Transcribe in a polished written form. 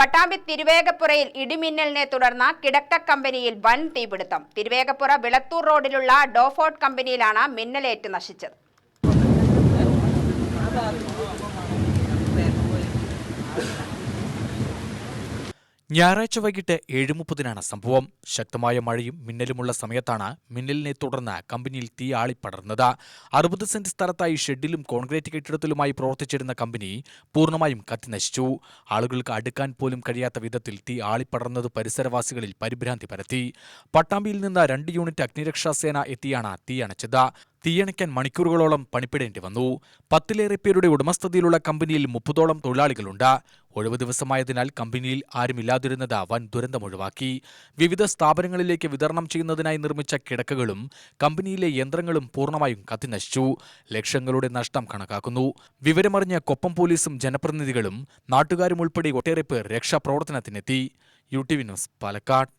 പട്ടാമ്പി തിരുവേഗപ്പുറയിൽ ഇടിമിന്നലിനെ തുടർന്ന് കിടക്ക കമ്പനിയിൽ വൻ തീപിടുത്തം. തിരുവേഗപ്പുറ വിളത്തൂർ റോഡിലുള്ള ഡോഫോർട്ട് കമ്പനിയിലാണ് മിന്നലേറ്റ് നശിച്ചത്. ഞായറാഴ്ച വൈകിട്ട് 7:30 സംഭവം. ശക്തമായ മഴയും മിന്നലുമുള്ള സമയത്താണ് മിന്നലിനെ തുടർന്ന് കമ്പനിയിൽ തീ ആളിപ്പടർന്നത്. 60 സെന്റ് സ്ഥലത്തായി ഷെഡിലും കോൺക്രീറ്റ് കെട്ടിടത്തിലുമായി പ്രവർത്തിച്ചിരുന്ന കമ്പനി പൂർണ്ണമായും കത്തിനശിച്ചു. ആളുകൾക്ക് അടുക്കാൻ പോലും കഴിയാത്ത വിധത്തിൽ തീ ആളിപ്പടർന്നത് പരിസരവാസികളിൽ പരിഭ്രാന്തി പരത്തി. പട്ടാമ്പിയിൽ നിന്ന് 2 യൂണിറ്റ് അഗ്നിരക്ഷാസേന എത്തിയാണ് തീ അണച്ചത്. തീയണയ്ക്കാൻ മണിക്കൂറുകളോളം പണിപ്പെടേണ്ടി വന്നു. 10ലേറെ പേരുടെ ഉടമസ്ഥതയിലുള്ള കമ്പനിയിൽ 30ഓളം തൊഴിലാളികളുണ്ട്. ഒഴിവ് ദിവസമായതിനാൽ കമ്പനിയിൽ ആരുമില്ലാതിരുന്നത് വൻ ദുരന്തമൊഴിവാക്കി. വിവിധ സ്ഥാപനങ്ങളിലേക്ക് വിതരണം ചെയ്യുന്നതിനായി നിർമ്മിച്ച കിടക്കകളും കമ്പനിയിലെ യന്ത്രങ്ങളും പൂർണ്ണമായും കത്തിനശിച്ചു. ലക്ഷങ്ങളുടെ നഷ്ടം കണക്കാക്കുന്നു. വിവരമറിഞ്ഞ കൊപ്പം പോലീസും ജനപ്രതിനിധികളും നാട്ടുകാരും ഉൾപ്പെടെ ഒട്ടേറെ പേർ രക്ഷാപ്രവർത്തനത്തിനെത്തി. UTV news, Palakkad.